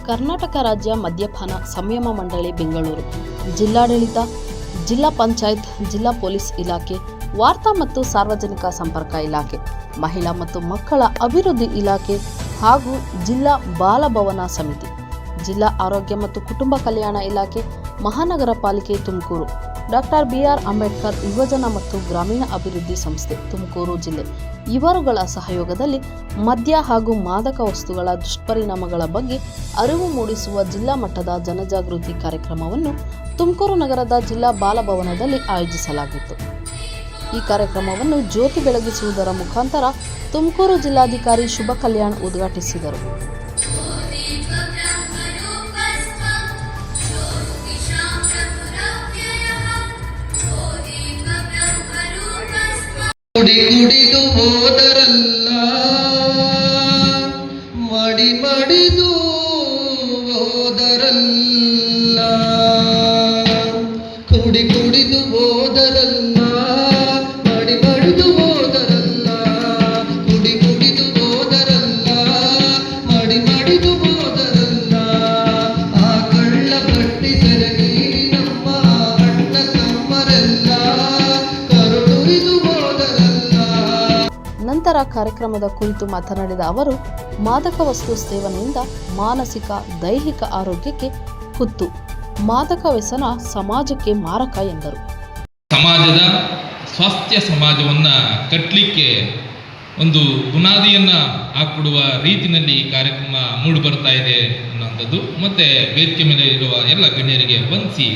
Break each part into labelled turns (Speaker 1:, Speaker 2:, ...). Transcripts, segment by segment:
Speaker 1: ಕರ್ನಾಟಕ ರಾಜ್ಯ ಮದ್ಯಪಾನ ಸಂಯಮ ಮಂಡಳಿ ಬೆಂಗಳೂರು, ಜಿಲ್ಲಾಡಳಿತ, ಜಿಲ್ಲಾ ಪಂಚಾಯತ್, ಜಿಲ್ಲಾ ಪೊಲೀಸ್ ಇಲಾಖೆ, ವಾರ್ತಾ ಮತ್ತು ಸಾರ್ವಜನಿಕ ಸಂಪರ್ಕ ಇಲಾಖೆ, ಮಹಿಳಾ ಮತ್ತು ಮಕ್ಕಳ ಅಭಿವೃದ್ಧಿ ಇಲಾಖೆ ಹಾಗೂ ಜಿಲ್ಲಾ ಬಾಲಭವನ ಸಮಿತಿ, ಜಿಲ್ಲಾ ಆರೋಗ್ಯ ಮತ್ತು ಕುಟುಂಬ ಕಲ್ಯಾಣ ಇಲಾಖೆ, ಮಹಾನಗರ ಪಾಲಿಕೆ ತುಮಕೂರು, ಡಾಕ್ಟರ್ ಬಿ.ಆರ್. ಅಂಬೇಡ್ಕರ್ ಯುವಜನ ಮತ್ತು ಗ್ರಾಮೀಣ ಅಭಿವೃದ್ಧಿ ಸಂಸ್ಥೆ ತುಮಕೂರು ಜಿಲ್ಲೆ ಇವರುಗಳ ಸಹಯೋಗದಲ್ಲಿ ಮದ್ಯ ಹಾಗೂ ಮಾದಕ ವಸ್ತುಗಳ ದುಷ್ಪರಿಣಾಮಗಳ ಬಗ್ಗೆ ಅರಿವು ಮೂಡಿಸುವ ಜಿಲ್ಲಾ ಮಟ್ಟದ ಜನಜಾಗೃತಿ ಕಾರ್ಯಕ್ರಮವನ್ನು ತುಮಕೂರು ನಗರದ ಜಿಲ್ಲಾ ಬಾಲಭವನದಲ್ಲಿ ಆಯೋಜಿಸಲಾಗಿತ್ತು. ಈ ಕಾರ್ಯಕ್ರಮವನ್ನು ಜ್ಯೋತಿ ಬೆಳಗಿಸುವುದರ ಮುಖಾಂತರ ತುಮಕೂರು ಜಿಲ್ಲಾಧಿಕಾರಿ ಶುಭ ಕಲ್ಯಾಣ್ ಉದ್ಘಾಟಿಸಿದರು.
Speaker 2: ಕುಡಿದು ಹೋದರಲ್ಲ, ಮಡಿದು ಹೋದರಲ್ಲ, ಕುಡಿದು ಹೋದರಲ್ಲ, ಮಡಿದು ಹೋದರಲ್ಲ, ಕುಡಿದು ಹೋದರಲ್ಲ, ಮಡಿದು ಹೋದರಲ್ಲ. ಆ ಕಳ್ಳ ಪಟ್ಟಿ ಸೆರಗಿ ನಮ್ಮ ಅಣ್ಣ ತಮ್ಮರೆಲ್ಲ ಕರುಳಿದು ಹೋದರಲ್ಲ.
Speaker 1: ನಂತರ ಕಾರ್ಯಕ್ರಮದ ಕುರಿತು ಮಾತನಾಡಿದ ಅವರು, ಮಾದಕ ವಸ್ತು ಸೇವನೆಯಿಂದ ಮಾನಸಿಕ, ದೈಹಿಕ ಆರೋಗ್ಯಕ್ಕೆ ಕುತ್ತು, ಮಾದಕ ವ್ಯಸನ ಸಮಾಜಕ್ಕೆ ಮಾರಕ ಎಂದರು.
Speaker 3: ಸಮಾಜದ ಸ್ವಾಸ್ಥ್ಯ ಸಮಾಜವನ್ನ ಕಟ್ಟಲಿಕ್ಕೆ ಒಂದು ಬುನಾದಿಯನ್ನ ಹಾಕಿಕೊಡುವ ರೀತಿಯಲ್ಲಿ ಈ ಕಾರ್ಯಕ್ರಮ ಮೂಡಿ ಬರ್ತಾ ಇದೆ ಅನ್ನೋಂಥದ್ದು. ಮತ್ತೆ ವೇದಿಕೆ ಮೇಲೆ ಇರುವ ಎಲ್ಲ ಗಣ್ಯರಿಗೆ ವಂದಿಸಿ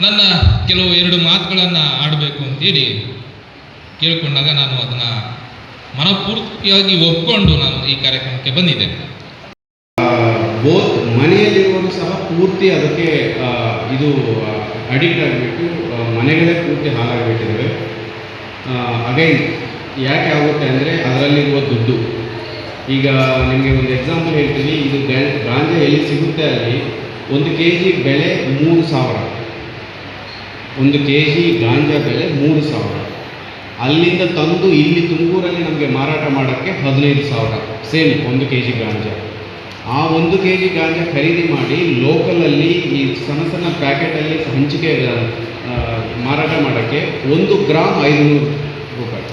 Speaker 3: ನನ್ನ ಕೆಲವು 2 ಮಾತುಗಳನ್ನು ಆಡಬೇಕು ಅಂತೇಳಿ ಕೇಳಿಕೊಂಡಾಗ ನಾನು ಅದನ್ನ ಮನಪೂರ್ತಿಯಾಗಿ ಒಪ್ಕೊಂಡು ನಾನು ಈ ಕಾರ್ಯಕ್ರಮಕ್ಕೆ ಬಂದಿದ್ದೆ.
Speaker 4: ಮನೆಯಲ್ಲಿರುವವರು ಸಹ ಪೂರ್ತಿ ಅದಕ್ಕೆ ಇದು ಅಡಿಕ್ಟ್ ಆಗಿಬಿಟ್ಟು ಮನೆಗಳೇ ಪೂರ್ತಿ ಹಾಳಾಗಿಬಿಟ್ಟಿದ್ದಾವೆ. ಅಗೈನ್ ಯಾಕೆ ಆಗುತ್ತೆ ಅಂದರೆ ಅದರಲ್ಲಿರುವ ದುಡ್ಡು. ಈಗ ನಿಮಗೆ ಒಂದು ಎಕ್ಸಾಂಪಲ್ ಹೇಳ್ತೀನಿ. ಇದು ಗಾಂಜಾ ಎಲ್ಲಿ ಸಿಗುತ್ತೆ ಅಲ್ಲಿ 1 kg ಬೆಲೆ 3,000. 1 kg ಗಾಂಜಾ ಬೆಲೆ 3,000. ಅಲ್ಲಿಂದ ತಂದು ಇಲ್ಲಿ ತುಮಕೂರಲ್ಲಿ ನಮಗೆ ಮಾರಾಟ ಮಾಡೋಕ್ಕೆ 15,000 ಸೇಮ್ 1 kg ಗಾಂಜಾ. ಆ 1 kg ಗಾಂಜಾ ಖರೀದಿ ಮಾಡಿ ಲೋಕಲಲ್ಲಿ ಈ ಸಣ್ಣ ಪ್ಯಾಕೆಟಲ್ಲಿ ಹಂಚಿಕೆ ಮಾರಾಟ ಮಾಡೋಕ್ಕೆ 1 ಗ್ರಾಮ್ 500 ರೂಪಾಯಿ.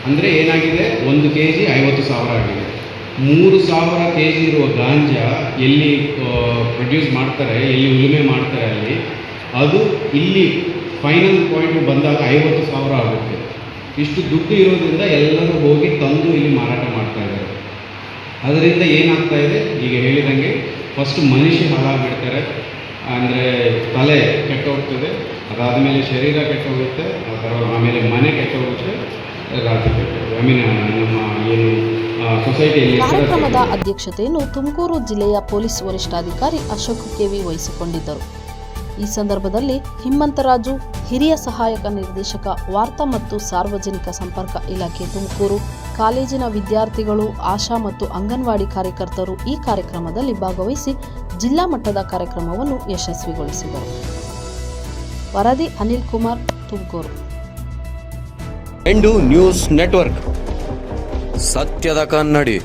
Speaker 4: ಅಂದರೆ ಏನಾಗಿದೆ, 1 kg 50,000 ಆಗಿದೆ. 3,000 kg ಇರುವ ಗಾಂಜಾ ಎಲ್ಲಿ ಪ್ರೊಡ್ಯೂಸ್ ಮಾಡ್ತಾರೆ, ಎಲ್ಲಿ ಉಳುಮೆ ಮಾಡ್ತಾರೆ ಅಲ್ಲಿ, ಅದು ಇಲ್ಲಿ ಫೈನಲ್ ಪಾಯಿಂಟ್ ಬಂದಾಗ 50,000 ಆಗುತ್ತೆ. ಇಷ್ಟು ದುಡ್ಡು ಇರೋದ್ರಿಂದ ಎಲ್ಲರೂ ಹೋಗಿ ತಂದು ಇಲ್ಲಿ ಮಾರಾಟ ಮಾಡ್ತಾ ಇದ್ದಾರೆ. ಅದರಿಂದ ಏನಾಗ್ತಾ ಇದೆ, ಈಗ ಹೇಳಿದಂಗೆ ಫಸ್ಟ್ ಮನುಷ್ಯ ಹಾಳಾಗಿಬಿಡ್ತಾರೆ. ಅಂದರೆ ತಲೆ ಕೆಟ್ಟೋಗ್ತದೆ, ಅದಾದಮೇಲೆ ಶರೀರ ಕೆಟ್ಟೋಗುತ್ತೆ, ಆಮೇಲೆ ಮನೆ ಕೆಟ್ಟೋಗುತ್ತೆ, ರಾಜ್ಯ ಕೆಟ್ಟೋಗುತ್ತೆ. ನಮ್ಮ ಏನು ಸೊಸೈಟಿಯಲ್ಲಿ.
Speaker 1: ಕಾರ್ಯಕ್ರಮದ ಅಧ್ಯಕ್ಷತೆಯನ್ನು ತುಮಕೂರು ಜಿಲ್ಲೆಯ ಪೊಲೀಸ್ ವರಿಷ್ಠಾಧಿಕಾರಿ ಅಶೋಕ್ ಕೆವಿ ವಹಿಸಿಕೊಂಡಿದ್ದರು. ಈ ಸಂದರ್ಭದಲ್ಲಿ ಹಿಮ್ಮಂತರಾಜು, ಹಿರಿಯ ಸಹಾಯಕ ನಿರ್ದೇಶಕ, ವಾರ್ತಾ ಮತ್ತು ಸಾರ್ವಜನಿಕ ಸಂಪರ್ಕ ಇಲಾಖೆ ತುಮಕೂರು, ಕಾಲೇಜಿನ ವಿದ್ಯಾರ್ಥಿಗಳು, ಆಶಾ ಮತ್ತು ಅಂಗನವಾಡಿ ಕಾರ್ಯಕರ್ತರು ಈ ಕಾರ್ಯಕ್ರಮದಲ್ಲಿ ಭಾಗವಹಿಸಿ ಜಿಲ್ಲಾ ಮಟ್ಟದ ಕಾರ್ಯಕ್ರಮವನ್ನು ಯಶಸ್ವಿಗೊಳಿಸಿದರು. ವರದಿ ಅನಿಲ್ ಕುಮಾರ್, ತುಮಕೂರು.
Speaker 5: ನ್ಯೂಸ್ ನೆಟ್ವರ್ಕ್, ಸತ್ಯದ ಕನ್ನಡಿ.